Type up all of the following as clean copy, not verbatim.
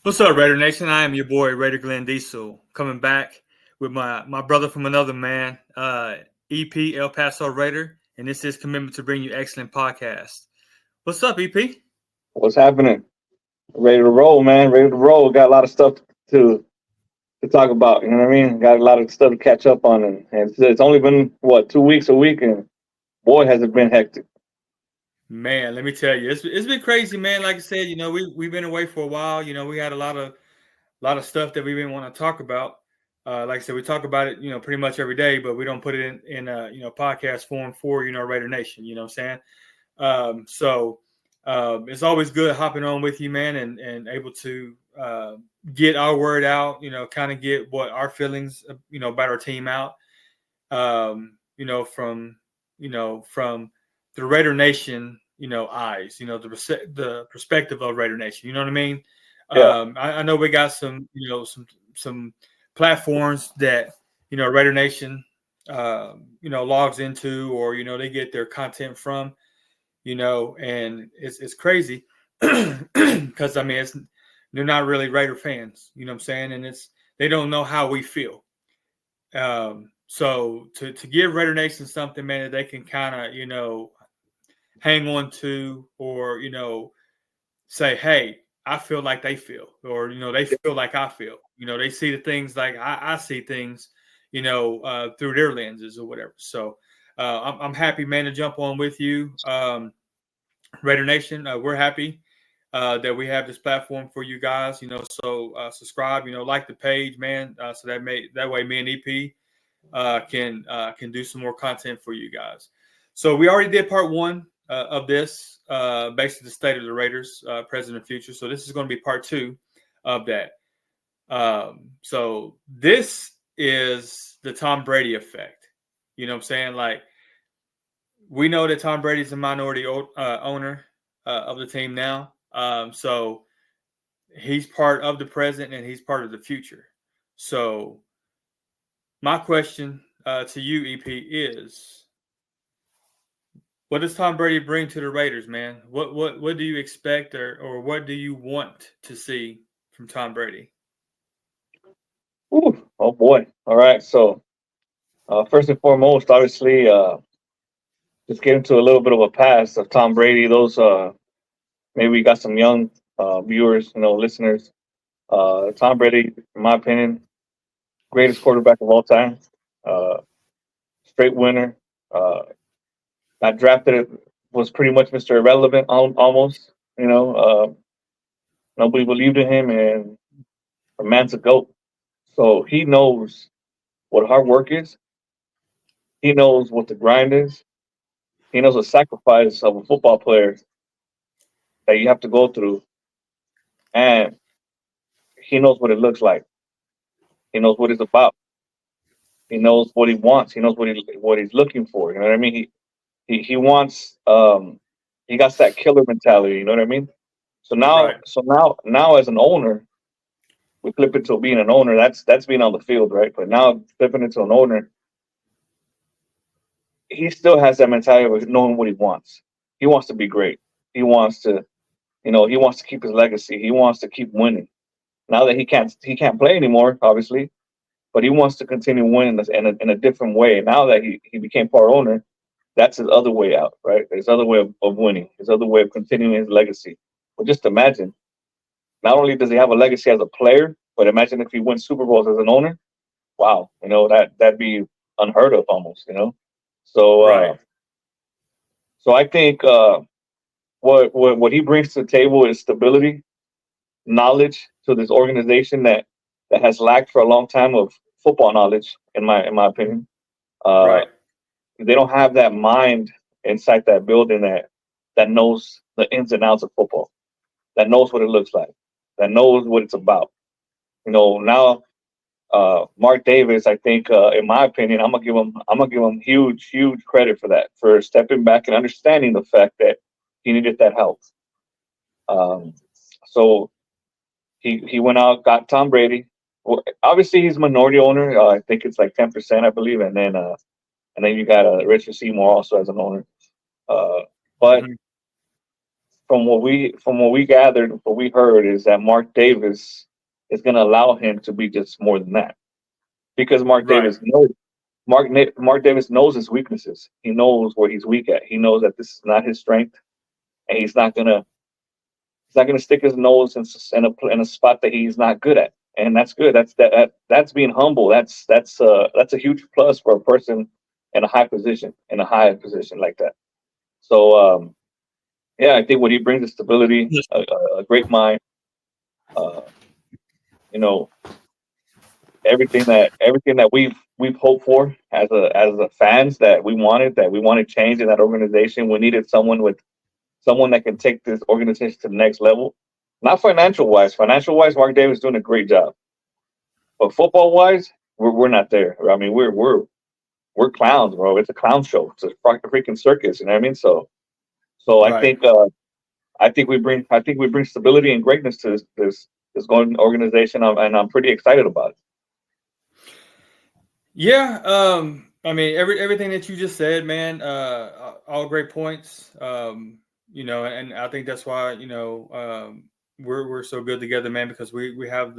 What's up, Raider Nation? I am your boy Raider Glenn Diesel, coming back with my brother from another man, EP El Paso Raider, and this is commitment to bring you excellent podcast. What's up, EP? What's happening? Ready to roll, man. Ready to roll. Got a lot of stuff to to talk about. You know what I mean? Got a lot of stuff to catch up on, and it's only been what 2 weeks a week, and boy, has it been hectic. Man, let me tell you, it's been crazy, man. Like I said, we've been away for a while. We had a lot of stuff that we didn't want to talk about. Like I said, we talk about it, pretty much every day, but we don't put it in podcast form for Raider Nation. You know what I'm saying? So it's always good hopping on with you, man, and able to get our word out. Kind of get what our feelings, about our team out. From the Raider Nation, eyes. The perspective of Raider Nation. You know what I mean? Yeah, I know we got some platforms that Raider Nation logs into, or they get their content from, and it's crazy because I mean they're not really Raider fans, you know what I'm saying, and they don't know how we feel. So to give Raider Nation something, man, that they can kind of hang on to, or say, hey, I feel like they feel, or they feel like I feel. They see the things like I see things, through their lenses or whatever. So I'm happy, man, to jump on with you, Raider Nation. We're happy that we have this platform for you guys. So subscribe, like the page, man, so that way me and EP can do some more content for you guys. So we already did part one of this, basically the state of the Raiders, present and future. So this is going to be part two of that. So this is the Tom Brady effect. You know what I'm saying? Like, we know that Tom Brady's a minority owner of the team now. So he's part of the present and he's part of the future. So my question to you, EP, is what does Tom Brady bring to the Raiders, man? What do you expect, or what do you want to see from Tom Brady? Ooh, oh boy. All right. So first and foremost, obviously, just get into a little bit of a past of Tom Brady. Those maybe we got some young viewers, listeners. Tom Brady, in my opinion, greatest quarterback of all time. Uh, Straight winner. Uh, Got drafted, was pretty much Mr. Irrelevant almost. Nobody believed in him, and a man's a goat. So he knows what hard work is. He knows what the grind is. He knows the sacrifice of a football player that you have to go through, and he knows what it looks like. He knows what it's about. He knows what he wants. He knows what he's looking for. You know what I mean? He wants. He got that killer mentality. You know what I mean? So now, Right. as an owner, we flip it to being an owner. That's being on the field, right? But now flipping it to an owner, he still has that mentality of knowing what he wants. He wants to be great. He wants to, he wants to keep his legacy. He wants to keep winning. Now that he can't play anymore, obviously, but he wants to continue winning in a different way. Now that he became part owner, that's his other way out, right? His other way of winning, his other way of continuing his legacy. But just imagine, not only does he have a legacy as a player, but imagine if he wins Super Bowls as an owner. Wow, that'd be unheard of almost, So, Right. so I think what he brings to the table is stability, knowledge to this organization that has lacked for a long time of football knowledge, in my opinion. Uh, Right. they don't have that mind inside that building that knows the ins and outs of football, that knows what it looks like, that knows what it's about. Now Mark Davis, I think, in my opinion, I'm gonna give him huge credit for that, for stepping back and understanding the fact that he needed that help. Um, so he went out, got Tom Brady. Well, obviously, he's a minority owner. I think it's like 10%, I believe, and then you got Richard Seymour also as an owner. Uh, but Hmm. from what we gathered, what we heard is that Mark Davis is going to allow him to be just more than that because Right. Mark Davis knows his weaknesses. He knows where he's weak at. He knows that this is not his strength, and he's not gonna stick his nose in a spot that he's not good at. And that's good. That's being humble. That's a huge plus for a person in a high position like that. So yeah, I think what he brings is stability, a great mind. Uh, you know, everything that we've hoped for as a fans that we wanted change in that organization. We needed someone that can take this organization to the next level. Not financial wise. Financial wise, Mark Davis is doing a great job. But football wise, we're not there. I mean, we're clowns, bro. It's a clown show. It's a freaking circus. You know what I mean? So Right. I think we bring stability and greatness to this going organization, and I'm pretty excited about it. Yeah. I mean, everything that you just said, man. All great points. And I think that's why we're so good together, man, because we have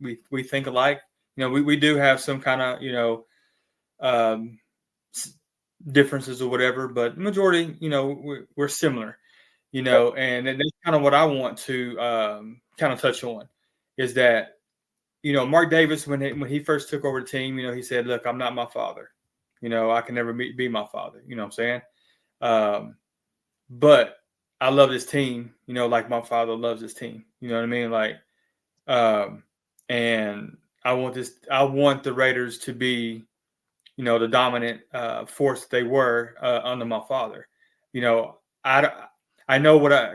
we think alike. We do have some kind of um, differences or whatever, but majority, we're similar. And that's kind of what I want to kind of touch on is that Mark Davis, when he first took over the team, he said, "Look, I'm not my father. I can never be my father." You know what I'm saying? But I love this team. Like my father loves this team. You know what I mean? Like, um, and I want the Raiders to be, the dominant force they were under my father. I I know what I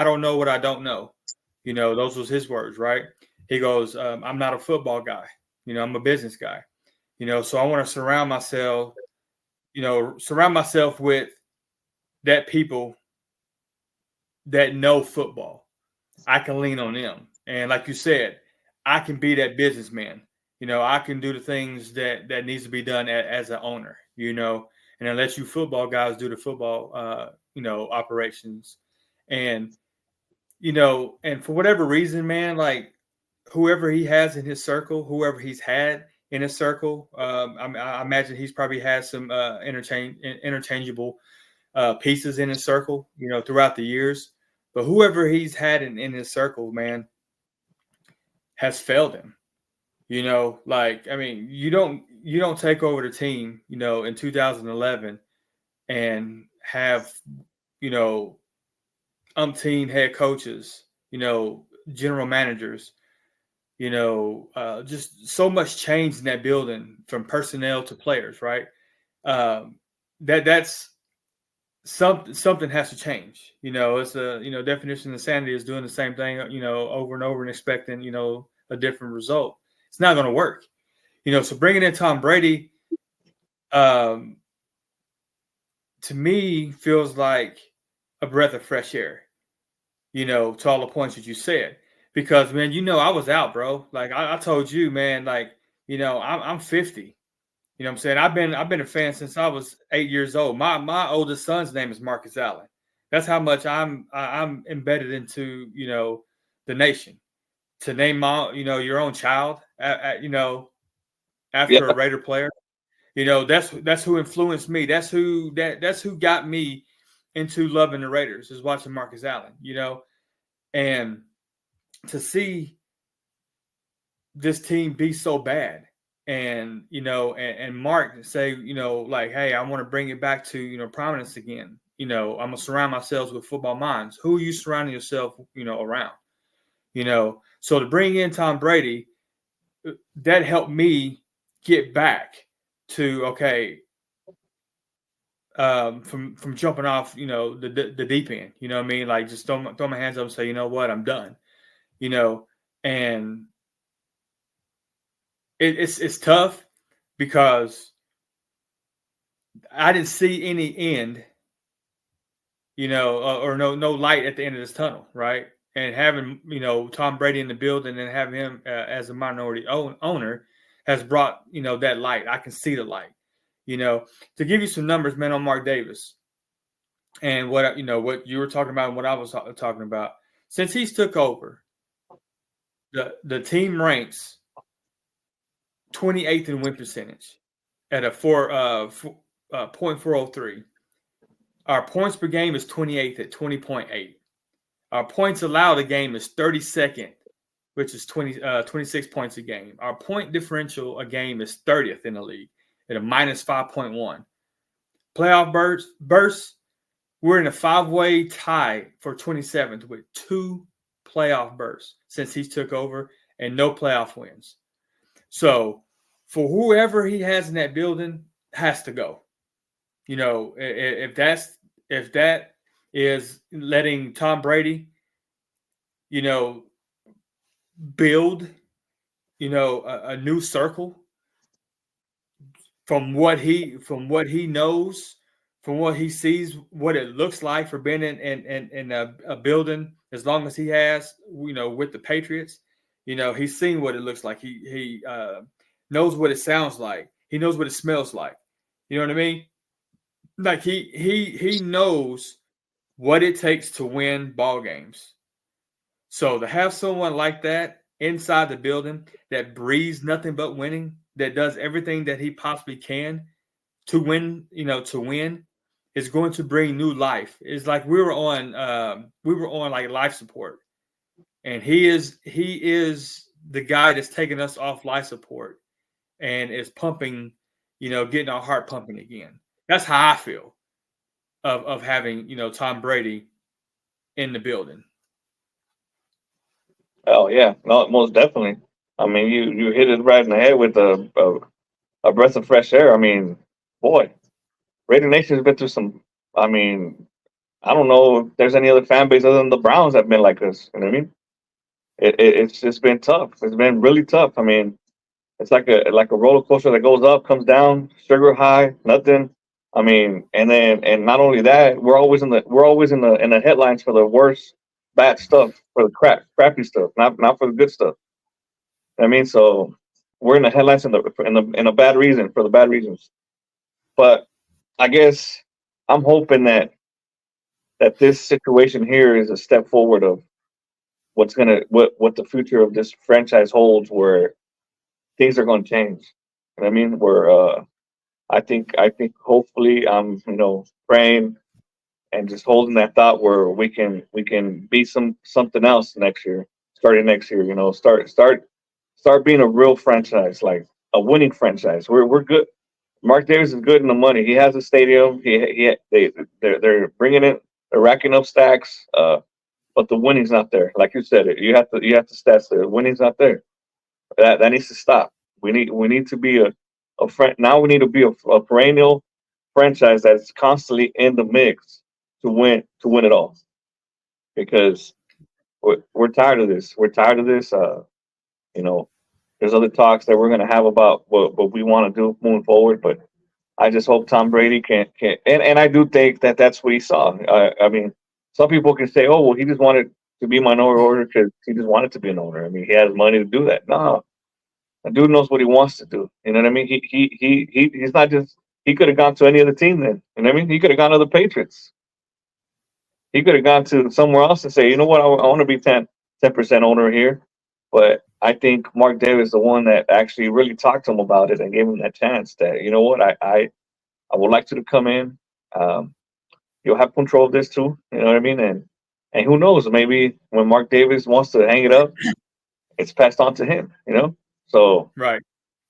don't know what I don't know. Those was his words, right? He goes, I'm not a football guy. I'm a business guy. So I want to surround myself with that people that know football. I can lean on them. And like you said, I can be that businessman. I can do the things that needs to be done as an owner, and I let you football guys do the football, operations. And, and for whatever reason, man, like whoever he has in his circle, whoever he's had in his circle, I imagine he's probably had some interchangeable pieces in his circle, throughout the years. But whoever he's had in his circle, man, has failed him. Like I mean, you don't take over the team, in 2011 and have you know umpteen head coaches, general managers, just so much change in that building from personnel to players, right? Um, that's something has to change. It's a definition of insanity is doing the same thing, over and over and expecting, a different result. It's not going to work. So bringing in Tom Brady, um, to me feels like a breath of fresh air. To all the points that you said, because man, I was out, bro. Like I told you, man. Like I'm 50. You know what I'm saying? I've been a fan since I was 8 years old. My oldest son's name is Marcus Allen. That's how much I'm embedded into the nation. To name my your own child, Yeah, after a Raider player, that's who influenced me. That's who got me into loving the Raiders is watching Marcus Allen. And to see this team be so bad and and Mark say like, hey, I want to bring it back to prominence again. I'm gonna surround myself with football minds. Who are you surrounding yourself around? So to bring in Tom Brady, that helped me get back to okay, from jumping off the deep end. You know what I mean? Like just throw my hands up and say, you know what, I'm done. And it's tough because I didn't see any end, or no light at the end of this tunnel, right? And having Tom Brady in the building and having him as a minority owner has brought that light. I can see the light. To give you some numbers, man, on Mark Davis, And what you were talking about and what I was talking about, since he's took over, the team ranks 28th in win percentage at a .403. Our points per game is 28th at 20.8. Our points allowed a game is 32nd, which is 26 points a game. Our point differential a game is 30th in the league at a minus 5.1. Playoff bursts, we're in a 5-way tie for 27th with 2 playoff bursts since he took over and no playoff wins. So for whoever he has in that building has to go. If that is letting Tom Brady, build, a new circle from what he knows, from what he sees, what it looks like for being in a building as long as he has, with the Patriots. He's seen what it looks like. He knows what it sounds like. He knows what it smells like. You know what I mean? Like he knows what it takes to win ball games. So to have someone like that inside the building that breathes nothing but winning, that does everything that he possibly can to win, is going to bring new life. It's like we were on like life support, and he is the guy that's taking us off life support and is pumping, getting our heart pumping again. That's how I feel of having Tom Brady in the building. Oh yeah, no, most definitely. I mean, you hit it right in the head with a breath of fresh air. I mean, boy, Raider Nation has been through some. I mean, I don't know if there's any other fan base other than the Browns that have been like this. You know what I mean? It's just been tough. It's been really tough. I mean, it's like a roller coaster that goes up, comes down, sugar high, nothing. I mean, and not only that, we're always in the headlines for the worst bad stuff, for the crappy stuff, not for the good stuff. I mean, so we're in the headlines in a bad reason, for the bad reasons. But I guess I'm hoping that this situation here is a step forward of what the future of this franchise holds, where things are going to change. You know what I mean? Where I think hopefully I'm praying and just holding that thought where we can be something else next year, starting next year. Start being a real franchise, like a winning franchise. We're good. Mark Davis is good in the money. He has a stadium. They're bringing it. They're racking up stacks. But the winning's not there. Like you said, you have to stats there. The winning's not there. That needs to stop. We need to be a friend. Now we need to be a perennial franchise that's constantly in the mix to win it all. Because we're tired of this. We're tired of this. You know, there's other talks that we're gonna have about what we want to do moving forward. But I just hope Tom Brady can and I do think that that's what he saw. I mean, some people can say, oh well, he just wanted to be minority owner because he just wanted to be an owner. I mean, he has money to do that. No, the dude knows what he wants to do. You know what I mean? He's not just. He could have gone to any other team then. You know what I mean? He could have gone to the Patriots. He could have gone to somewhere else and say, you know what, I want to be 10% owner here. But I think Mark Davis is the one that actually really talked to him about it and gave him that chance. That you know what, I would like you to come in. Um, you'll have control of this too. You know what I mean? And who knows? Maybe when Mark Davis wants to hang it up, it's passed on to him. So Right.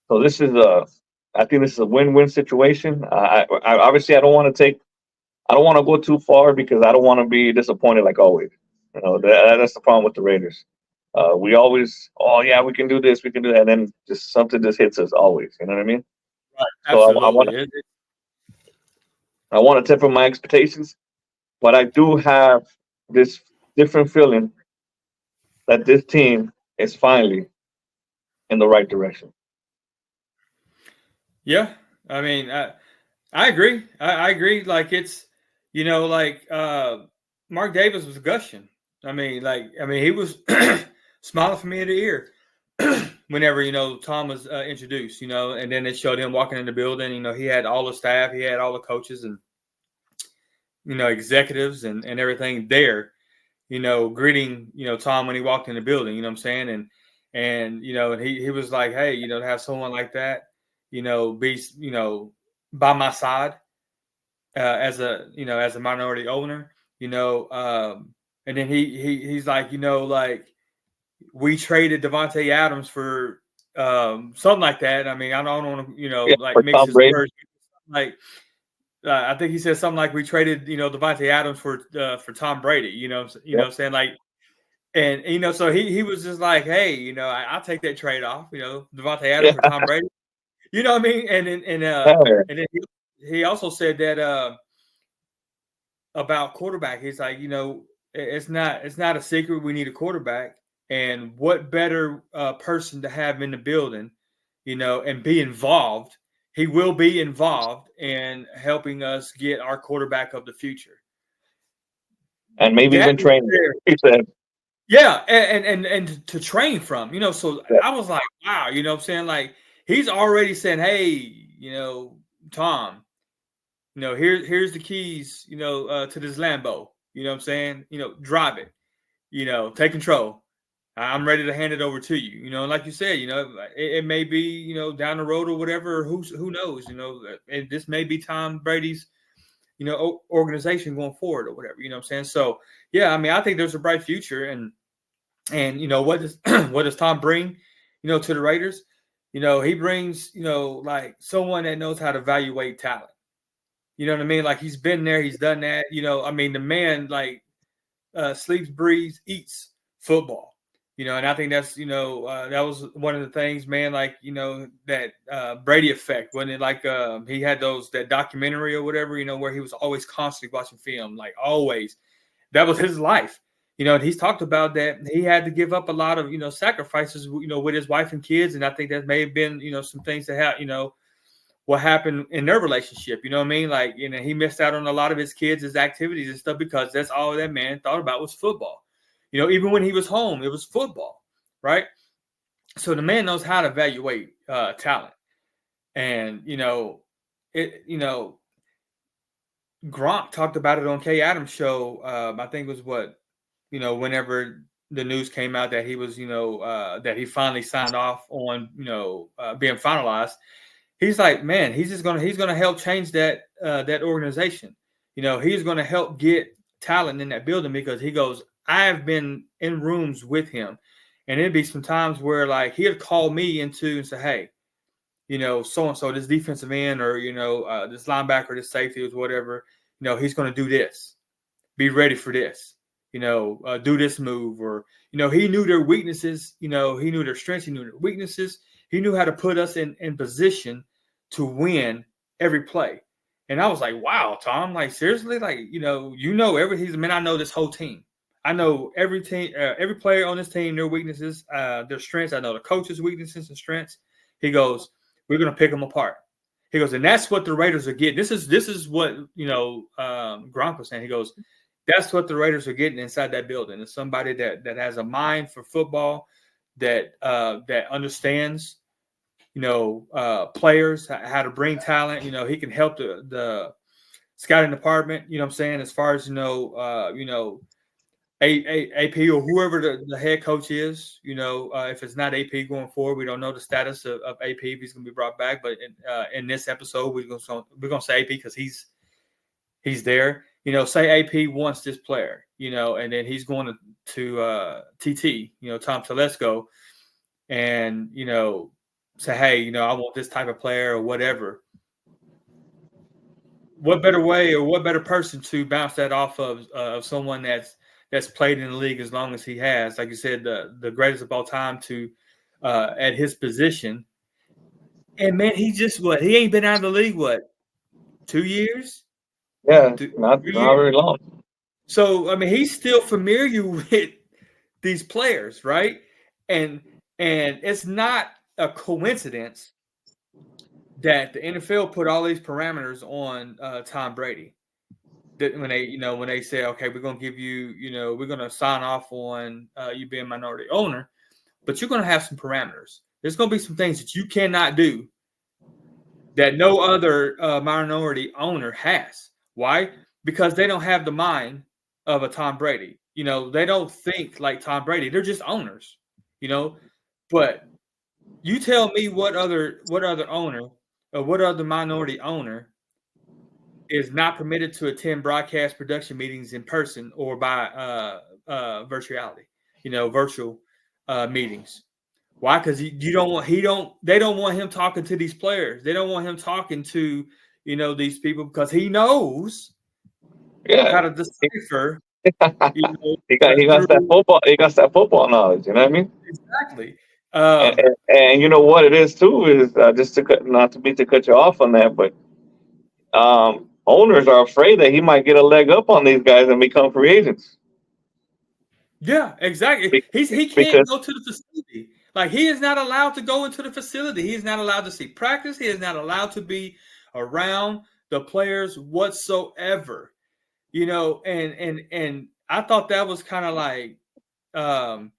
So this is a, I think this is a win-win situation. I obviously I don't want to go too far because I don't want to be disappointed like always. That's the problem with the Raiders. We always, oh yeah, we can do this, we can do that, and then just something just hits us always. You know what I mean? Right. So Absolutely. I want to temper my expectations, but I do have this different feeling that this team is finally in the right direction. Yeah. I mean, I agree. I agree. Like it's, like Mark Davis was gushing. He was smiling from ear to ear whenever Tom was introduced. And then it showed him walking in the building. He had all the staff, he had all the coaches, and executives and everything there, greeting, Tom when he walked in the building, you know what I'm saying? And and he was like, hey, to have someone like that, be, by my side, as a minority owner, and then he's like, like we traded Devontae Adams for something like that. I mean, I don't want to, Yeah, like for mix Tom his Brady. words. Like I think he said something like we traded, Devontae Adams for Tom Brady. Yeah, Saying like, and so he was just like, hey, I'll take that trade off. Devontae Adams for yeah, Tom Brady. You know what I mean? yeah. And then he also said that about quarterback. He's like, it's not a secret. We need a quarterback, and what better person to have in the building, and be involved. He will be involved in helping us get our quarterback of the future. And maybe That even is training. there. He said, Yeah, and to train from, so yeah, I was like, wow, what I'm saying? Like he's already saying, hey, Tom, here's the keys, to this Lambo. You know what I'm saying? Drive it, take control. I'm ready to hand it over to you. Like you said, it may be, down the road or whatever, who knows, and this may be Tom Brady's, organization going forward or whatever, what I'm saying? So yeah, I mean, I think there's a bright future, and what does what does Tom bring, to the Raiders? He brings, like someone that knows how to evaluate talent. You know what I mean? Like he's been there, he's done that. I mean, the man like sleeps, breathes, eats football. And I think that's that was one of the things, man. Like that Brady effect, when it like he had that documentary or whatever, where he was always constantly watching film, like always. That was his life. And he's talked about that he had to give up a lot of sacrifices, with his wife and kids, and I think that may have been some things that have what happened in their relationship. You know what I mean? Like, he missed out on a lot of his kids' his activities and stuff because that's all that man thought about was football. Even when he was home, it was football, right? So the man knows how to evaluate talent, and it. Gronk talked about it on Kay Adams' show. I think it was whenever the news came out that he was, that he finally signed off on, being finalized. He's like, man, he's gonna help change that organization. He's gonna help get talent in that building because he goes, I've been in rooms with him, and it'd be some times where like he'd call me into and say, hey, so and so, this defensive end or this linebacker, this safety or whatever, he's gonna do this. Be ready for this. Do this move, or he knew their weaknesses. He knew their strengths. He knew their weaknesses. He knew how to put us in position to win every play. And I was like, wow, Tom, like seriously, like he's man. I know this whole team. I know every team, every player on this team, their weaknesses, their strengths. I know the coach's weaknesses and strengths. He goes, we're gonna pick them apart. He goes, and that's what the Raiders are getting. This is what Gronk was saying. He goes, that's what the Raiders are getting inside that building. It's somebody that has a mind for football, that understands, players, how to bring talent. He can help the scouting department. You know what I'm saying? As far as AP or whoever the head coach is. If it's not AP going forward, we don't know the status of AP if he's going to be brought back. But in this episode, we're gonna say AP because he's there. Say AP wants this player, and then he's going to TT, Tom Telesco, and say, hey, I want this type of player or whatever. What better way or what better person to bounce that off of someone that's played in the league as long as he has, like you said, the greatest of all time to at his position. And man, he ain't been out of the league 2 years, Yeah, Th- not 3 years. very long. So I mean, he's still familiar with these players, right? And it's not a coincidence that the NFL put all these parameters on Tom Brady. That when they say, okay, we're gonna give you, we're gonna sign off on you being a minority owner, but you're gonna have some parameters. There's gonna be some things that you cannot do that no other minority owner has. Why? because they don't have the mind of a Tom Brady. They don't think like Tom Brady. They're just owners. You know, but you tell me what other owner or what other minority owner is not permitted to attend broadcast production meetings in person or by virtuality, virtual meetings. Why? Because you don't want they don't want him talking to these players. They don't want him talking to these people because he knows how Yeah. to decipher He got that through football. He got that football knowledge. You know what I mean? exactly. And you know what it is too is just to cut, not to be to cut you off on that, but owners are afraid that he might get a leg up on these guys and become free agents. Yeah, exactly. Be- He can't because go to the facility. Like he is not allowed to go into the facility. He is not allowed to see practice. He is not allowed to be around the players whatsoever. And I thought that was kind of like um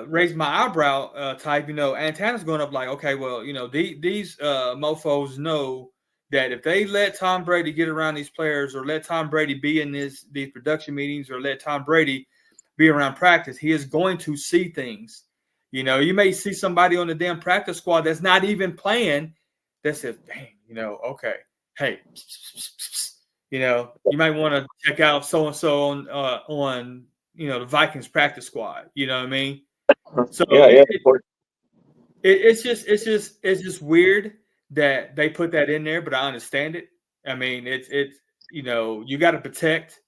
raised my eyebrow type. Antennas going up like, okay, well, these mofos know that if they let Tom Brady get around these players or let Tom Brady be in these production meetings or let Tom Brady be around practice, he is going to see things. You may see somebody on the damn practice squad that's not even playing that says, dang, okay, hey, you might want to check out so and so on the Vikings practice squad. You know what I mean? So yeah, yeah, of course. it's just weird that they put that in there, but I understand it. I mean, it's you got to protect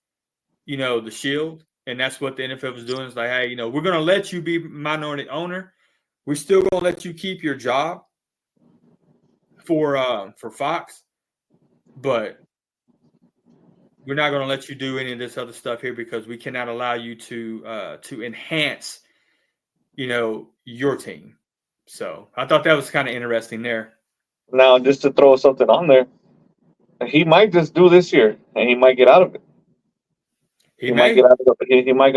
the shield, and that's what the NFL is doing. It's like, hey, we're gonna let you be minority owner. We're still gonna let you keep your job for Fox, but we're not gonna let you do any of this other stuff here because we cannot allow you to enhance your team. So I thought that was kind of interesting there. Now, just to throw something on there, he might just do this year, and he might get out of it. He He might get may. out of the, he might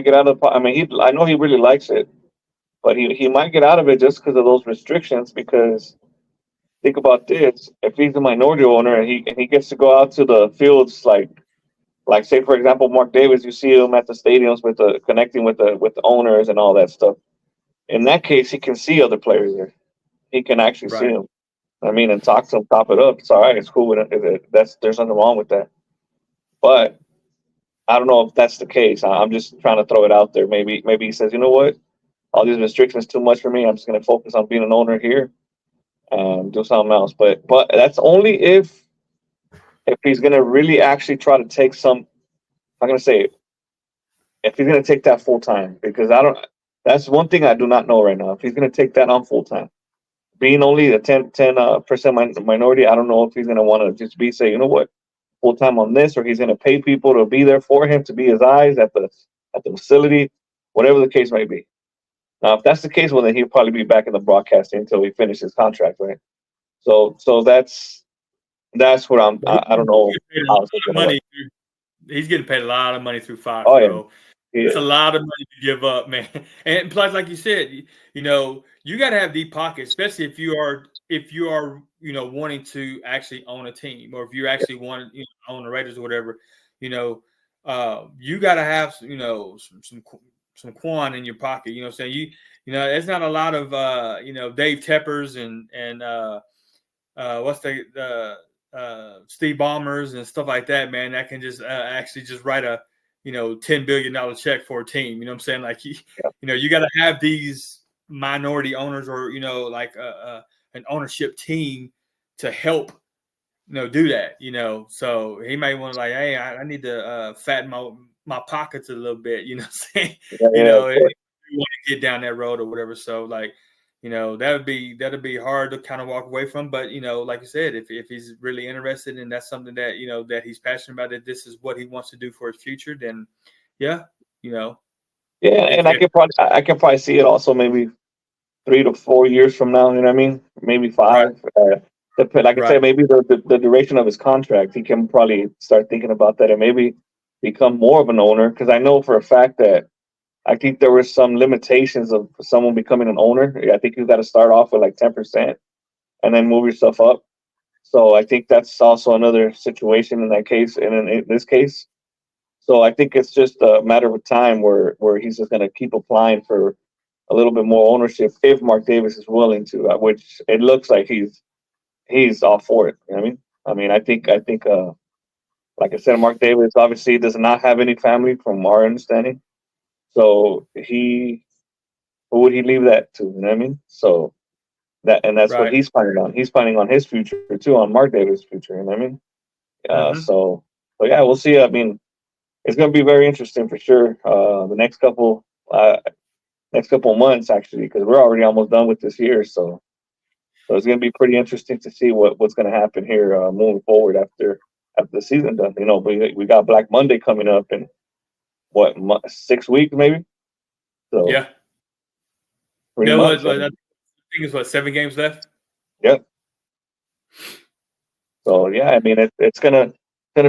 get out of the, I mean, I know he really likes it, but he might get out of it just because of those restrictions. Because think about this: if he's a minority owner and he gets to go out to the fields, like say for example, Mark Davis, you see him at the stadiums with the connecting with the owners and all that stuff. In that case, he can see other players there. He can actually see Right. them. I mean, and talk to them, top it up. It's all right. It's cool with it. That's there's nothing wrong with that. But I don't know if that's the case. I'm just trying to throw it out there. Maybe he says, you know what, all these restrictions too much for me. I'm just going to focus on being an owner here and do something else. But that's only if he's going to really actually try to take some. I'm going to say if he's going to take that full time, because I don't. That's one thing I do not know right now. If he's going to take that on full time, being only a 10% minority, I don't know if he's going to want to just be say, you know what, full time on this, or he's going to pay people to be there for him, to be his eyes at the facility, whatever the case may be. Now, if that's the case, well, then he'll probably be back in the broadcasting until he finishes his contract, right? So that's what I don't know how it's going to work. Money. He's getting paid a lot of money through Fox, Oh yeah, bro. It's a yeah, lot of money to give up, man. And plus, like you said, you got to have deep pockets, especially if you are wanting to actually own a team, or if you actually want to own the Raiders or whatever. You got to have some quan in your pocket. You know what I'm saying? It's not a lot of Dave Teppers and what's Steve Ballmers and stuff like that, man, that can just actually just write a $10 billion check for a team. You know what I'm saying? Like yeah, you got to have these minority owners or like an ownership team to help do that. So he may want to like, hey, I need to fatten my pockets a little bit. You know what I'm saying? yeah, yeah, of If course. you want to get down that road or whatever. So like that'd be hard to kind of walk away from. But like you said, if he's really interested and that's something that that he's passionate about, that this is what he wants to do for his future, then yeah, you know, Yeah, if and if I can probably see it also maybe 3 to 4 years from now. You know what I mean? Maybe right, five. Like I right, said, maybe the duration of his contract, he can probably start thinking about that and maybe become more of an owner. Because I know for a fact that I think there were some limitations of someone becoming an owner. I think you got to start off with like 10% and then move yourself up. So I think that's also another situation in that case, and in this case. So I think it's just a matter of time where he's just going to keep applying for a little bit more ownership if Mark Davis is willing to, which it looks like he's all for it. You know what I mean, I think like I said, Mark Davis obviously does not have any family from our understanding. So who would he leave that to? You know what I mean? So that's what Right. he's planning on. He's planning on his future too, on Mark Davis' future. You know what I mean? Mm-hmm. So yeah, we'll see. I mean, it's going to be very interesting for sure. The next couple of months actually, because we're already almost done with this year. So it's going to be pretty interesting to see what's going to happen here moving forward after the season done. You know, we got Black Monday coming up in what 6 weeks maybe. So Yeah. pretty No, much. I think it's what, 7 games left. Yeah. So So yeah, I mean it's gonna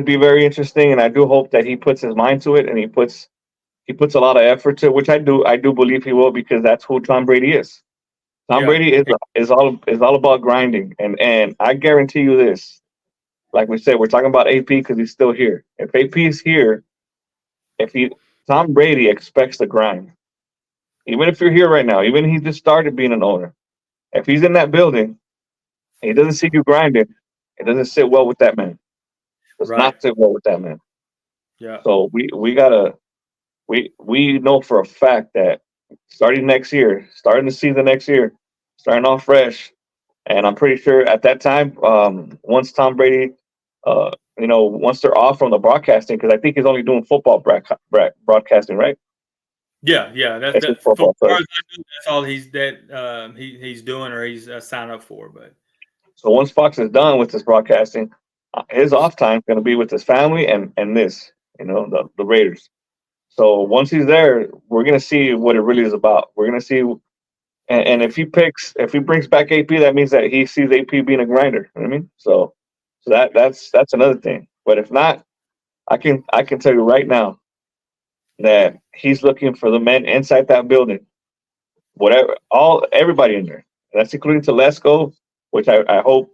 be very interesting, and I do hope that he puts his mind to it and he puts a lot of effort to it, which I do believe he will because that's who Tom Brady is. Tom yeah, Brady is all about grinding, and I guarantee you this. Like we said, we're talking about AP because he's still here. If AP is here, if he Tom Brady expects the grind. Even if you're here right now, even if he just started being an owner, if he's in that building and he doesn't see you grinding, it doesn't sit well with that man. Does right. not sit well with that man. Yeah, So we gotta we know for a fact that starting the season next year, starting off fresh, and I'm pretty sure at that time, once Tom Brady, once they're off from the broadcasting, because I think he's only doing football broadcasting, right? yeah. That's It's just that. For as football. far Sorry. as I know, that's all he's doing or he's signed up for. But So once Fox is done with his broadcasting, his off time is going to be with his family and the Raiders. So once he's there, we're going to see what it really is about. We're going to see, and if he brings back AP, that means that he sees AP being a grinder. You know what I mean? So that's another thing. But if not, I can tell you right now that he's looking for the men inside that building, whatever, everybody in there. That's including Telesco, which I hope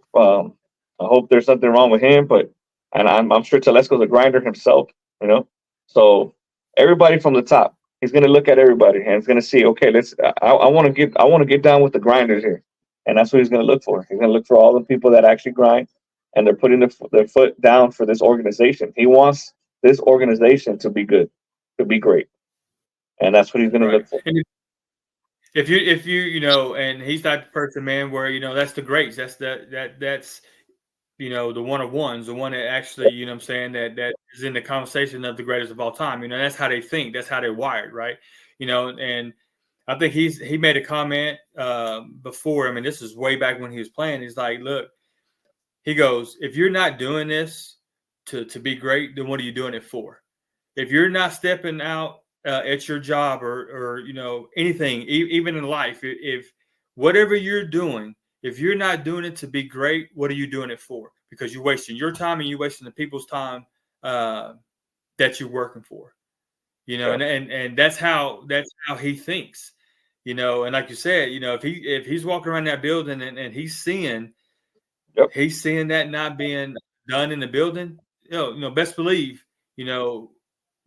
there's something wrong with him, but and I'm sure Telesco's a grinder himself, you know. So everybody from the top, he's gonna look at everybody and he's gonna see, okay, I want to get down with the grinders here, and that's what he's gonna look for. He's gonna look for all the people that actually grind and they're putting their foot down for this organization. He wants this organization to be good, to be great, and that's what he's gonna right. look for. And if you and he's that person, man, where that's the greats. That's the one of ones, the one that actually, what I'm saying, that is in the conversation of the greatest of all time. That's how they think, that's how they're wired, right? And I think he made a comment before. I mean, this is way back when he was playing. He's like, look, he goes, if you're not doing this to be great, then what are you doing it for? If you're not stepping out at your job or anything, even in life, if whatever you're doing, if you're not doing it to be great, what are you doing it for? Because you're wasting your time and you're wasting the people's time uh, that you're working for. Yeah. And that's how he thinks. And like you said, if he's walking around that building and Yep. he's seeing that not being done in the building, best believe, you know,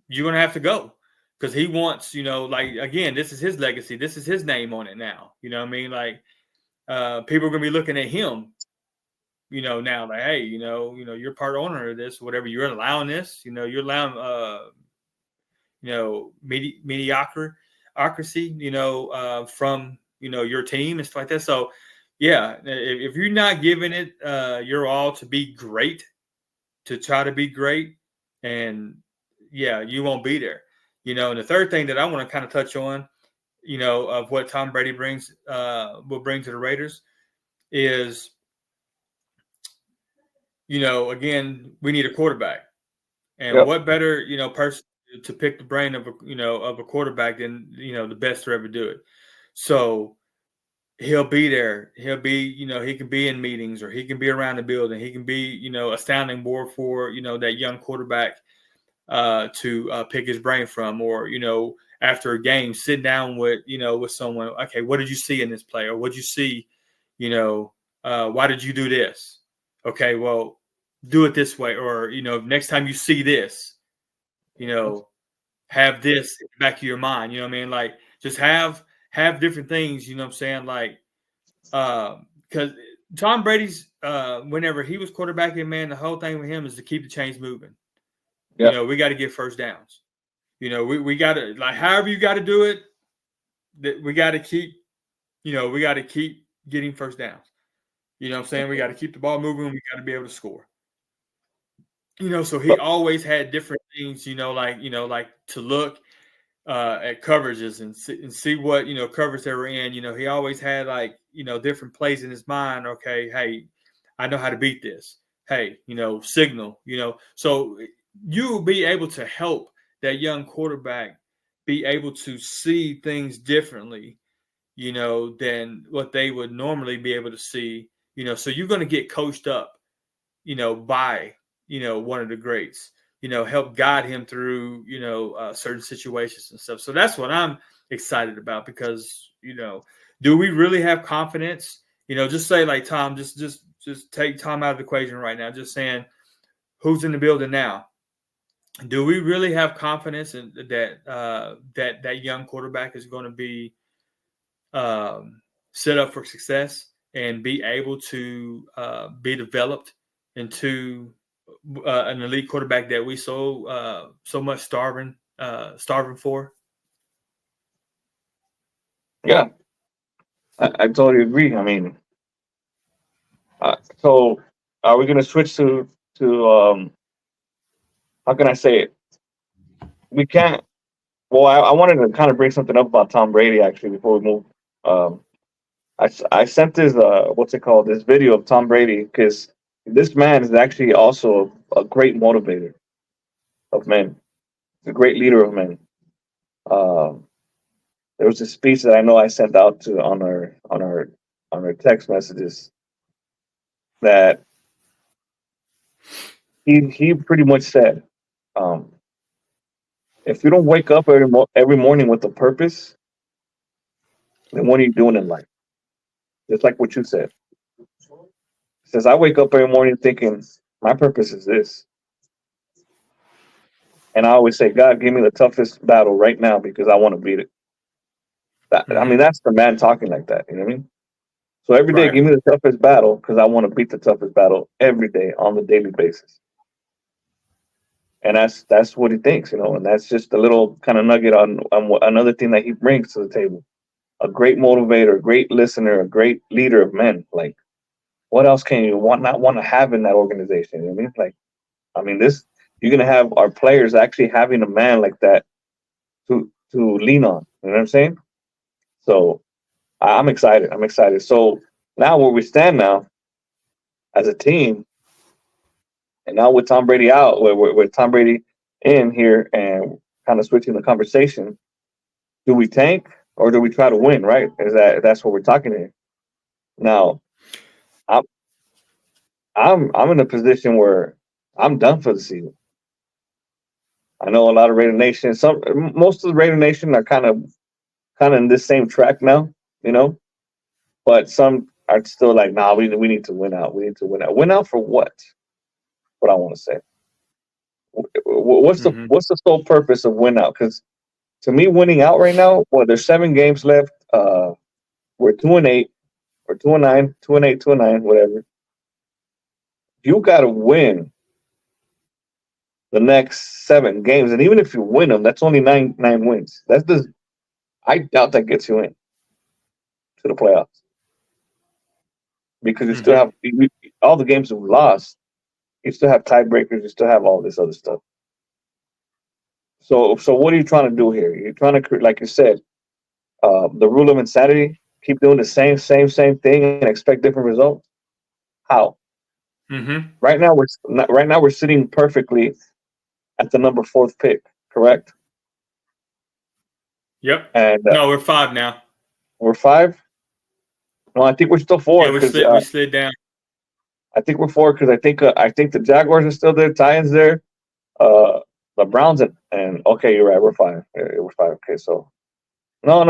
you're gonna have to go because he wants, like again, this is his legacy, this is his name on it now. You know what I mean? Like people are gonna be looking at him, now like, hey, you're part owner of this, whatever. You're allowing this, you're allowing, mediocrity, from your team and stuff like that. So, yeah, if you're not giving it your all to be great, to try to be great, and yeah, you won't be there. And the third thing that I want to kind of touch on, of what Tom Brady will bring to the Raiders is, again, we need a quarterback. And Yep. what better, person to pick the brain of a quarterback than, the best to ever do it. So he'll be there. He'll be, he can be in meetings or he can be around the building. He can be, a sounding board for, that young quarterback to pick his brain from, or after a game, sit down with someone. Okay, what did you see in this play, or what did you see? Why did you do this? okay, well, do it this way, or next time you see this, you know, have this in the back of your mind. You know what I mean? Like just have different things. You know what I'm saying? Like because Tom Brady's whenever he was quarterbacking, man, the whole thing with him is to keep the chains moving. Yeah. We got to get first downs. We got to like however you got to do it. That we got to keep. We got to keep getting first downs. You know what I'm saying? We got to keep the ball moving. We got to be able to score. So he always had different things. Like to look at coverages and see what coverage they were in. He always had like different plays in his mind. Okay, hey, I know how to beat this. Hey, signal. So you will be able to help that young quarterback be able to see things differently. Than what they would normally be able to see. So you're going to get coached up. By one of the greats. Help guide him through certain situations and stuff. So that's what I'm excited about because do we really have confidence? Just say like Tom, just take Tom out of the equation right now. Just saying, who's in the building now? Do we really have confidence in that young quarterback is going to be set up for success and be able to be developed into an elite quarterback that we so much starving for? Yeah, I totally agree. I mean, so are we going to switch to how can I say it? We can't. Well, I wanted to kind of bring something up about Tom Brady actually before we move. Um, I sent this what's it called, this video of Tom Brady, because this man is actually also a great motivator of men, a great leader of men. Um, there was a speech that I know I sent out to on our text messages that he pretty much said, um, if you don't wake up every morning with a purpose, then what are you doing in life? Just like what you said. Says I wake up every morning thinking my purpose is this, and I always say, God, give me the toughest battle right now because I want to beat it. I mean, Mm-hmm. that's the man talking like that. You know what I mean? So every day, Right. give me the toughest battle because I want to beat the toughest battle every day on the daily basis. And that's what he thinks, and that's just a little kind of nugget on another thing that he brings to the table. A great motivator, a great listener, a great leader of men. Like, what else can you not want to have in that organization? You know what I mean? Like, I mean, this you're gonna have our players actually having a man like that to lean on. You know what I'm saying? So I'm excited. I'm excited. So now where we stand now as a team, and now with Tom Brady out, with Tom Brady in here, and kind of switching the conversation, do we tank or do we try to win? Right? That's what we're talking here. Now, I'm I'm in a position where I'm done for the season. I know a lot of Raider Nation. Most of the Raider Nation are kind of in this same track now, you know. But some are still like, nah, we need to win out. We need to win out. Win out for what? What I want to say. Mm-hmm. What's the sole purpose of win out? Because to me, winning out right now, well, there's 7 games left. We're 2-8, or 2-9, 2-8, 2-9, whatever. You got to win the next 7 games, and even if you win them, that's only nine wins. That's the I doubt that gets you in to the playoffs because you still Mm-hmm. have all the games we've lost. You still have tiebreakers. You still have all this other stuff. So what are you trying to do here? You're trying to, like you said, the rule of insanity. Keep doing the same thing and expect different results. How? Mm-hmm. Right now we're sitting perfectly at the number 4th pick, correct? Yep. And No, we're 5 now. we're 5. No, I think we're still 4 Yeah, we because slid down. I think we're 4 because I think the Jaguars are still there, Titans there, uh, the Browns and okay, you're right, we're 5. We're 5. Okay, so no,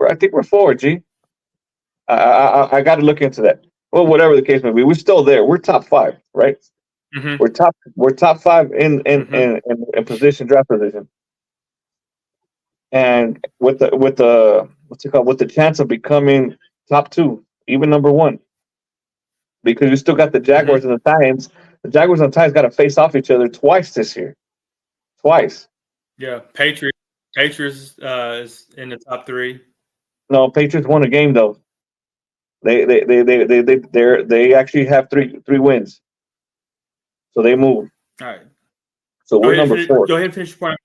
I think we're 4. G, I got to look into that. well, whatever the case may be, we're still there. We're top 5, right? Mm-hmm. We're top 5 Mm-hmm. in position, draft position, and with the what's it called, with the chance of becoming top 2, even number 1, because you still got the Mm-hmm. Jaguars and the Titans. The Jaguars and the Titans got to face off each other twice this year, twice. Yeah, Patriots is in the top 3. No, Patriots won a game though. They actually have three wins, so they move. All right, So we're number 4, go ahead and finish your point.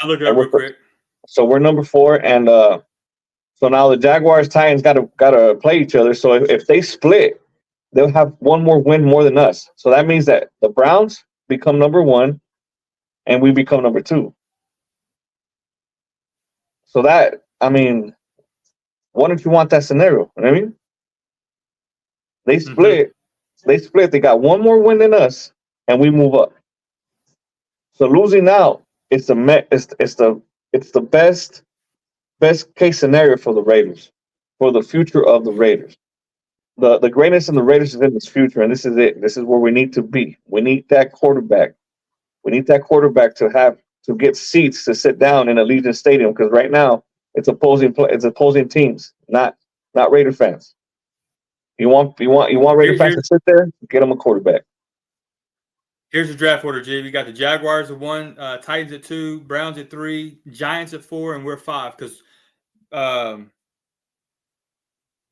I'll look it and up real quick. we're number 4, and so now the Jaguars Titans gotta play each other. So if they split, they'll have one more win more than us. So that means that the Browns become number 1, and we become number 2. So that, I mean, why don't you want that scenario? You know what I mean, they Mm-hmm. split, they got one more win than us, and we move up. So losing out, it's the best case scenario for the Raiders, for the future of the Raiders. The greatness in the Raiders is in this future, and this is it. This is where we need to be. We need that quarterback. We need that quarterback to get seats to sit down in Allegiant Stadium, because right now it's opposing teams, not Raider fans. You want Raider fans to sit there? Get them a quarterback. Here's the draft order, G. We got the Jaguars at 1, Titans at 2, Browns at 3, Giants at 4, and we're 5 because um,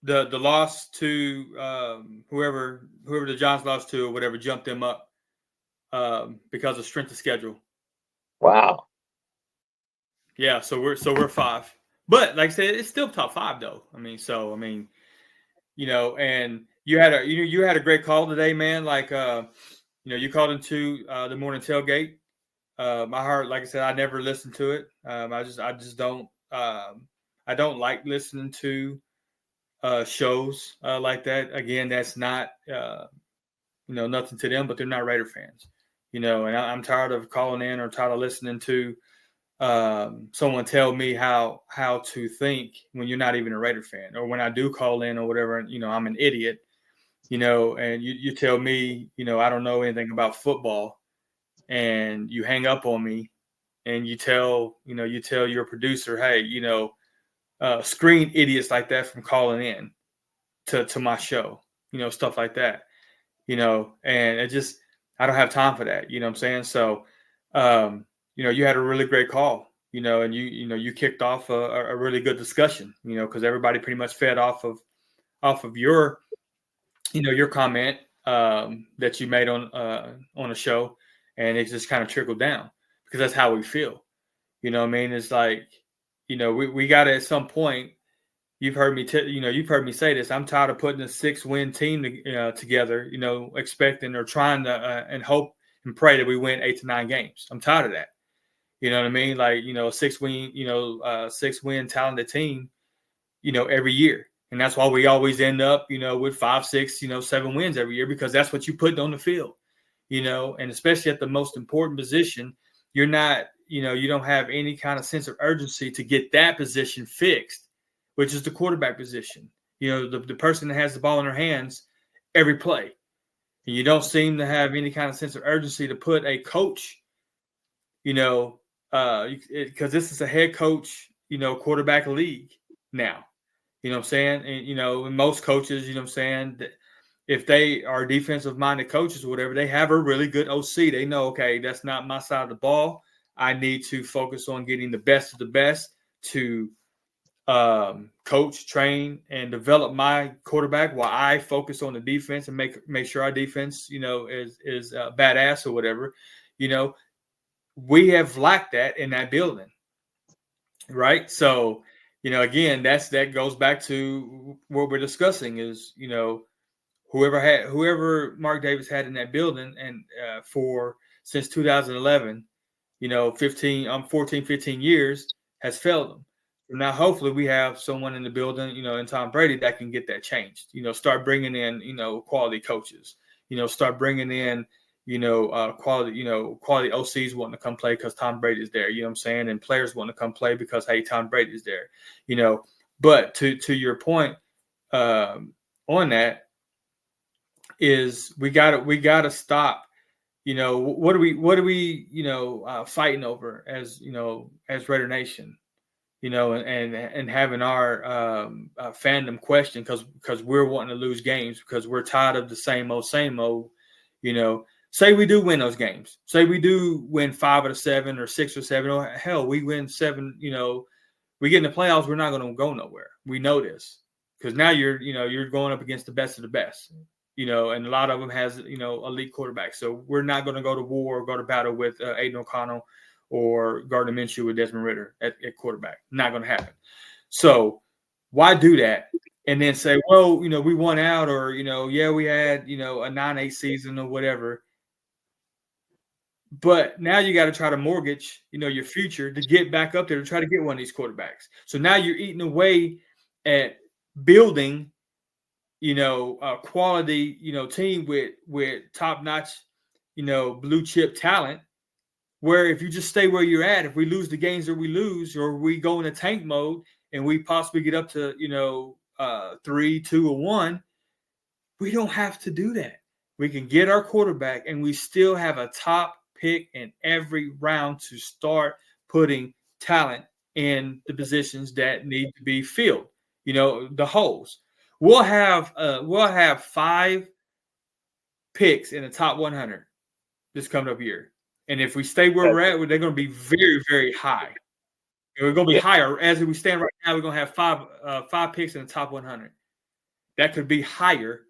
the loss to whoever the Giants lost to or whatever jumped them up because of strength of schedule. Wow. Yeah, so we're 5, but like I said, it's still top 5 though. I mean, and you had a great call today, man. Like you called into the morning tailgate. My heart, like I said, I never listened to it. I just don't. I don't like listening to shows like that. Again, that's not nothing to them, but they're not Raider fans. And I'm tired of calling in or tired of listening to someone tell me how to think when you're not even a Raider fan, or when I do call in or whatever. I'm an idiot. And you tell me, I don't know anything about football, and you hang up on me, and you tell your producer, hey, screen idiots like that from calling in to my show, stuff like that, and it just, I don't have time for that. You know what I'm saying? So, you had a really great call, and you kicked off a really good discussion, because everybody pretty much fed off of your, your comment that you made on a show, and it just kind of trickled down because that's how we feel. You know what I mean? It's like, we got to, at some point, you've heard me say this. I'm tired of putting a 6-win team together, expecting or trying to and hope and pray that we win 8 to 9 games. I'm tired of that. You know what I mean? Like, 6-win talented team, every year. And that's why we always end up, with 5, 6, 7 wins every year, because that's what you put on the field, and especially at the most important position, you're not, you don't have any kind of sense of urgency to get that position fixed, which is the quarterback position, the person that has the ball in their hands every play. And you don't seem to have any kind of sense of urgency to put a coach, because this is a head coach, quarterback league now. You know what I'm saying? And, most coaches, you know what I'm saying, if they are defensive-minded coaches or whatever, they have a really good OC. They know, okay, that's not my side of the ball. I need to focus on getting the best of the best to coach, train, and develop my quarterback while I focus on the defense and make sure our defense, is badass or whatever. We have lacked that in that building, right? So, again, that goes back to what we're discussing is, whoever Mark Davis had in that building, and for since 2011, 14, 15 years has failed them. Now, hopefully, we have someone in the building, in Tom Brady, that can get that changed. Start bringing in, quality coaches. Start bringing in, quality OCs wanting to come play because Tom Brady's there. You know what I'm saying? And players want to come play because, hey, Tom Brady's there. But to your point on that, is we gotta stop. What are we fighting over as as Raider Nation, and having our fandom question because we're wanting to lose games because we're tired of the same old. Say we do win those games. Say we do win 5 out of 7 or 6 or 7, or hell, we win 7. We get in the playoffs. We're not going to go nowhere. We know this because now you're going up against the best of the best. And a lot of them has elite quarterbacks. So we're not going to go to war or go to battle with Aiden O'Connell or Gardner Minshew with Desmond Ritter at quarterback. Not going to happen. So why do that? And then say, well, we won out, or yeah, we had a 9-8 season or whatever. But now you got to try to mortgage, your future to get back up there to try to get one of these quarterbacks. So now you're eating away at building, a quality, team with top notch, blue chip talent. Where if you just stay where you're at, if we lose the games that we lose, or we go in a tank mode and we possibly get up to 3, 2, or 1, we don't have to do that. We can get our quarterback, and we still have a top pick in every round to start putting talent in the positions that need to be filled. The holes. We'll have 5 picks in the top 100 this coming up year, and if we stay where we're at, they're going to be very, very high. We're going to be higher as we stand right now. We're going to have 5 picks in the top 100. That could be higher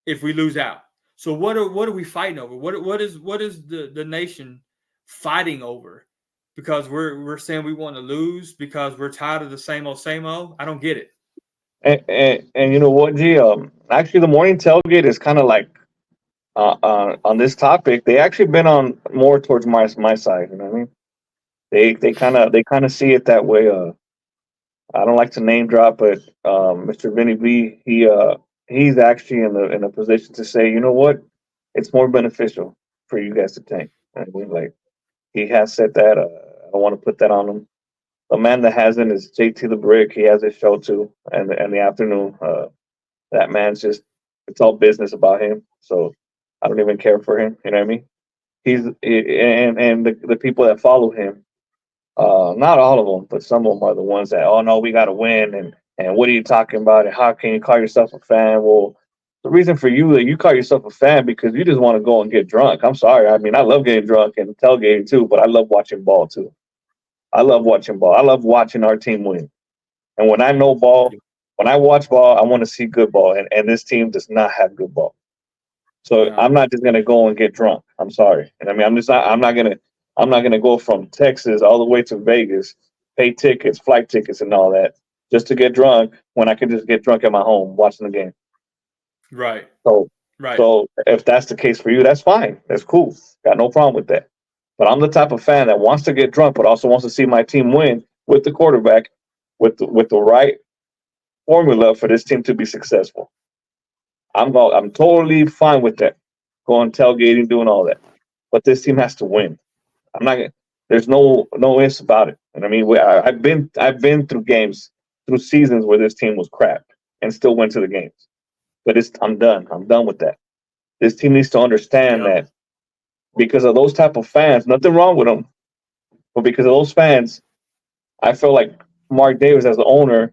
if we lose out. So what are we fighting over? What is the nation fighting over? Because we're saying we want to lose because we're tired of the same old, same old. I don't get it. And you know what, G? Actually, the morning tailgate is kind of like on this topic. They actually been on more towards my side. You know what I mean? They kind of see it that way. I don't like to name drop, but Mr. Vinny B, he's actually in a position to say, you know what, it's more beneficial for you guys to tank. I mean, like he has said that. I don't want to put that on him. The man that hasn't is JT the Brick. He has his show too, and the afternoon. That man's just it's all business about him. So I don't even care for him. You know what I mean? And the people that follow him, not all of them, but some of them are the ones that, oh no, we got to win, and what are you talking about? And how can you call yourself a fan? Well, the reason for you that you call yourself a fan because you just want to go and get drunk. I'm sorry. I mean, I love getting drunk and tailgating too, but I love watching ball too. I love watching ball. I love watching our team win. And when I know ball, when I watch ball, I want to see good ball, and this team does not have good ball. So No. I'm not just gonna go and get drunk. I'm sorry. And I mean, I'm not gonna go from Texas all the way to Vegas, pay tickets, flight tickets, and all that just to get drunk when I could just get drunk at my home watching the game. Right. So Right. so if that's the case for you, that's fine. That's cool. Got no problem with that. But I'm the type of fan that wants to get drunk, but also wants to see my team win with the quarterback, with the right formula for this team to be successful. I'm totally fine with that. Going tailgating, doing all that. But this team has to win. I'm not. There's no ifs about it. And I mean, I've been through games, through seasons where this team was crap and still went to the games. But I'm done. I'm done with that. This team needs to understand Yep. that because of those type of fans, nothing wrong with them, but because of those fans, I feel like Mark Davis as the owner,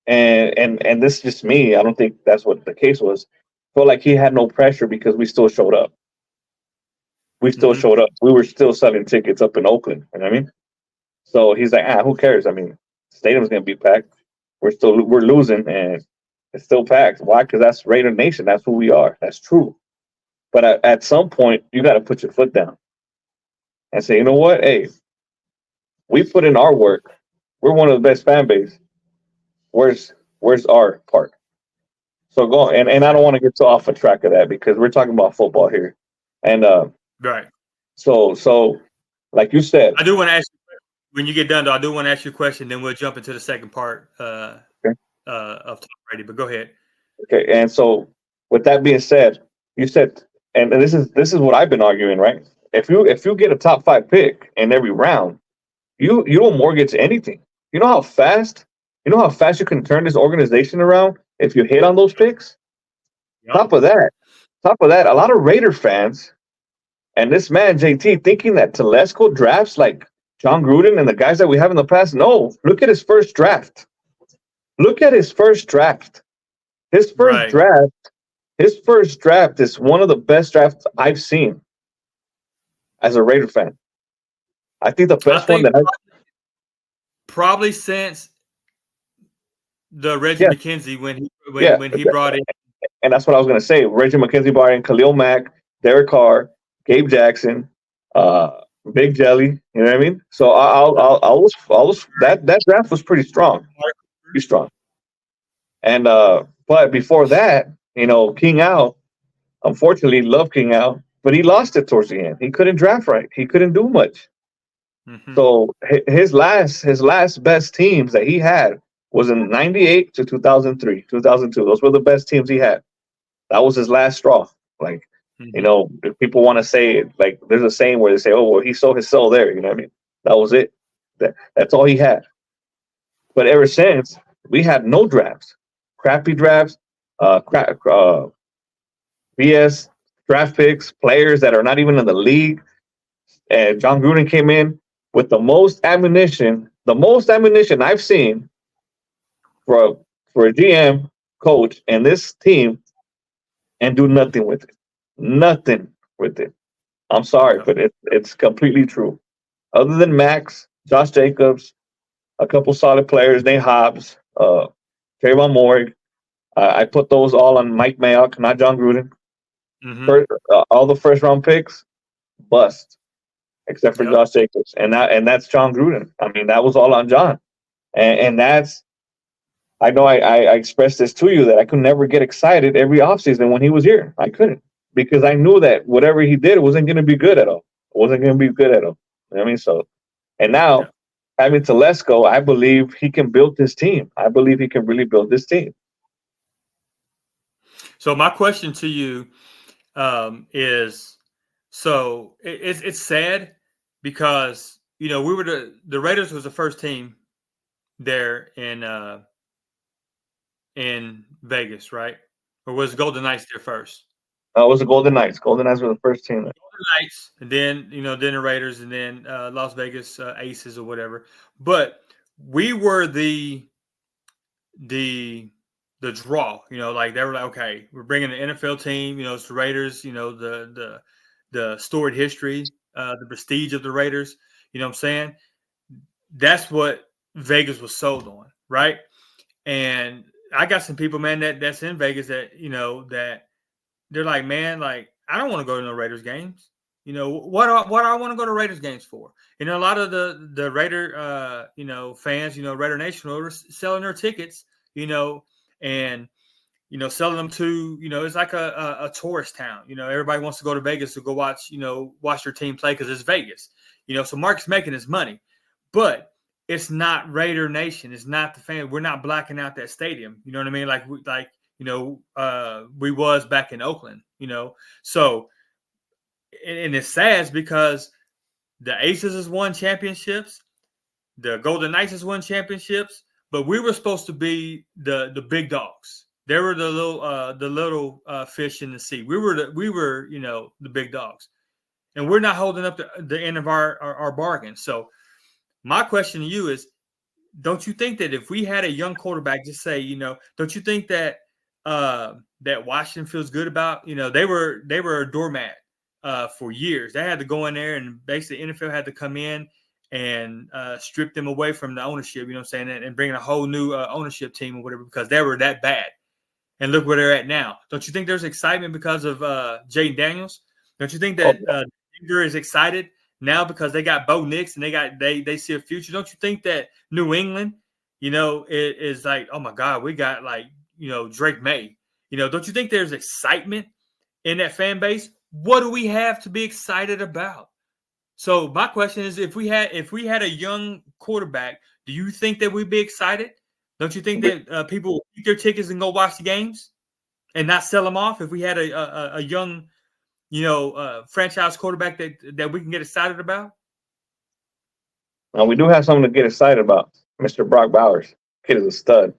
and this is just me. I don't think that's what the case was. Felt like he had no pressure because we still showed up. We still Mm-hmm. showed up. We were still selling tickets up in Oakland. You know what I mean? So he's like, who cares? I mean, stadium's gonna be packed. We're losing, and it's still packed. Why? Because that's Raider Nation. That's who we are. That's true. But at some point, you got to put your foot down and say, you know what? Hey, we put in our work. We're one of the best fan base. Where's our part? So go and I don't want to get so off a track of that because we're talking about football here, and Right. so like you said, I do want to ask you when you get done, though. I do want to ask you a question. Then we'll jump into the second part okay, of Tom Brady. But go ahead. okay, and so with that being said, you said, and this is what I've been arguing, right? If you get a top 5 pick in every round, you don't mortgage anything. You know how fast you know how fast you can turn this organization around if you hit on those picks. Yep. Top of that. Top of that, a lot of Raider fans and this man JT thinking that Telesco drafts like John Gruden and the guys that we have in the past. No, look at his first draft. Look at his first draft. His first Right. draft. His first draft is one of the best drafts I've seen as a Raider fan. I think the I best one think that I probably since the Reggie yeah McKenzie when he yeah, when he brought in. and that's what I was gonna say. Reggie McKenzie brought in Khalil Mack, Derek Carr, Gabe Jackson, uh, Big Jelly. You know what I mean? So I was that draft was pretty strong, pretty strong. And but before that, King Al, unfortunately, loved King Al, but he lost it towards the end. He couldn't draft right. He couldn't do much. Mhm. So his last best teams that he had was in '98 to 2003, 2002. Those were the best teams he had. That was his last straw. Like, Mhm. if people want to say it, like there's a saying where they say, "Oh, well, he sold his soul there." You know what I mean? That was it. That's all he had. But ever since, we had no drafts, crappy drafts, BS draft picks, players that are not even in the league. And John Gruden came in with the most ammunition I've seen for a GM coach and this team, and do nothing with it. Nothing with it. I'm sorry, Yeah. but it's completely true. Other than Max, Josh Jacobs, a couple solid players, Nate Hobbs, Trayvon Moore. I put those all on Mike Mayock, not John Gruden. Mhm. All the first round picks, bust, except for Yep. Josh Jacobs, and that's John Gruden. I mean, that was all on John, and that's. I know I expressed this to you that I could never get excited every offseason when he was here. I couldn't because I knew that whatever he did wasn't going to be good at all. It wasn't going to be good at all. You know what I mean? So, and now Yeah. having Telesco, I believe he can build this team. I believe he can really build this team. So my question to you is, so it's sad because we were the Raiders was the first team there in Vegas, right? Or was Golden Knights there first? It was the Golden Knights. Golden Knights were the first team. Golden Knights, and then then the Raiders, and then Las Vegas Aces or whatever. But we were the the draw. Like they were like, okay, we're bringing an NFL team. It's the Raiders. The storied history, the prestige of the Raiders. You know what I'm saying? That's what Vegas was sold on, right? And I got some people, man, that's in Vegas that they're like, man, like I don't want to go to no Raiders games. What I want to go to Raiders games for? A lot of the Raider fans, Raider Nation were selling their tickets, and selling them to it's like a tourist town. Everybody wants to go to Vegas to go watch their team play because it's Vegas. So Mark's making his money, but it's not Raider Nation. It's not the fan. We're not blacking out that stadium. You know what I mean? We was back in Oakland. So and it's sad because the Aces has won championships, the Golden Knights has won championships, but we were supposed to be the big dogs. They were the little fish in the sea. We were the big dogs, and we're not holding up the end of our bargain. So my question to you is, don't you think that if we had a young quarterback, just say, don't you think that that Washington feels good about? They were a doormat for years. They had to go in there, and basically NFL had to come in and strip them away from the ownership. You know what I'm saying, and bring in a whole new ownership team or whatever because they were that bad. And look where they're at now. Don't you think there's excitement because of Jaden Daniels? Don't you think Oh, that Denver is excited now because they got Bo Nix and they see a future? Don't you think that New England, is like, oh my God, we got like Drake May. Don't you think there's excitement in that fan base? What do we have to be excited about? So my question is, if we had a young quarterback, do you think that we'd be excited? Don't you think that people would keep their tickets and go watch the games and not sell them off if we had a young, franchise quarterback that we can get excited about? now we do have something to get excited about. Mr. Brock Bowers, kid is a stud.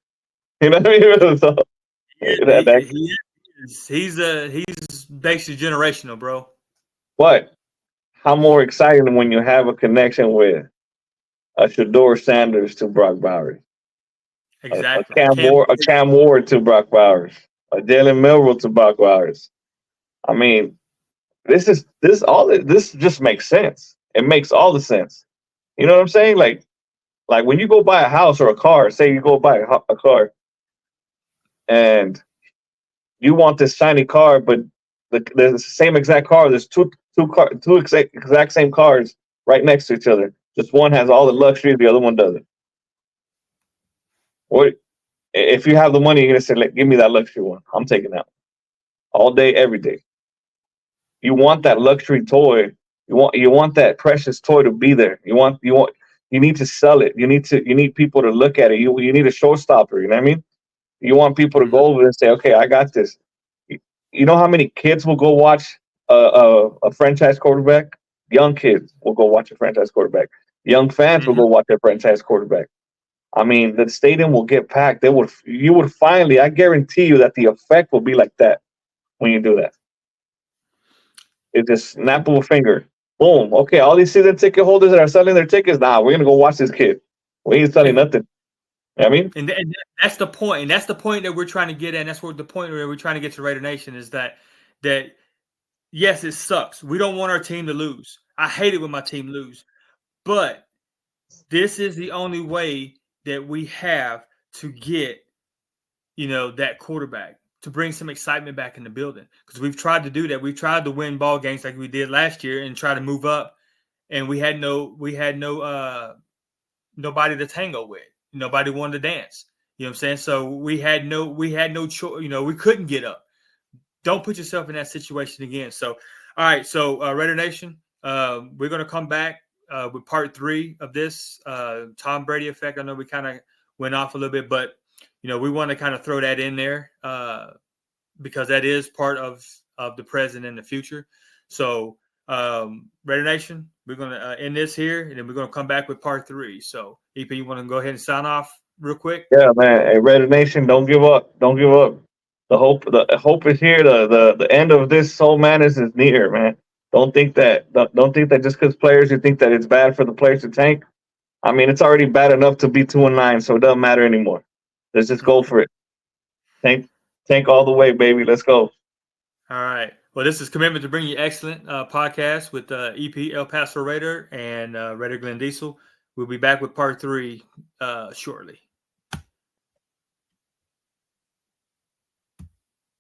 You know what I mean? So, He, that, that he is. He's basically generational, bro. But how more exciting than when you have a connection with a Shador Sanders to Brock Bowers, Exactly. Cam A Ward. Cam Ward to Brock Bowers, a Jalen Milroe to Brock Bowers. I mean, this just makes sense. It makes all the sense. You know what I'm saying? Like when you go buy a house or a car, say you go buy a car and you want this shiny car, but there's the same exact car. There's two exact same cars right next to each other. Just one has all the luxury, the other one doesn't. What if you have the money? You're gonna say, like, "Give me that luxury one. I'm taking that one all day, every day." You want that luxury toy. You want that precious toy to be there. You need to sell it. You need people to look at it. You need a showstopper. You know what I mean? You want people to go over and say, "Okay, I got this." You know how many kids will go watch a franchise quarterback? Young kids will go watch a franchise quarterback. Young fans will Mm-hmm. go watch a franchise quarterback. I mean, the stadium will get packed. You would finally, I guarantee you that the effect will be like that when you do that. It just snap of a finger. Boom. Okay, all these season ticket holders that are selling their tickets, nah, we're gonna go watch this kid. We ain't selling nothing. You know what I mean? And that's the point. And that's the point that we're trying to get at. And that's what the point where we're trying to get to Raider Nation is that yes, it sucks. We don't want our team to lose. I hate it when my team lose. But this is the only way that we have to get, that quarterback to bring some excitement back in the building. Because we've tried to do that. We've tried to win ball games like we did last year and try to move up. And we had no nobody to tango with. Nobody wanted to dance. You know what I'm saying? So we had no choice. We couldn't get up. Don't put yourself in that situation again. So, all right. So, Raider Nation, we're going to come back with part 3 of this Tom Brady effect. I know we kind of went off a little bit, but we want to kind of throw that in there because that is part of the present and the future. So, Raider Nation, we're going to end this here, and then we're going to come back with part 3. So, EP, you want to go ahead and sign off real quick? Yeah, man. Hey, Raider Nation, don't give up. Don't give up. The hope is here. The end of this soul madness is near, man. Don't think that just because players, you think that it's bad for the players to tank. I mean, it's already bad enough to be 2-9, so it doesn't matter anymore. Let's just go for it. Tank all the way, baby. Let's go. All right. Well, this is Commitment to Bring You Excellent podcast with EP El Paso Raider and Raider Glenn Diesel. We'll be back with part 3 shortly.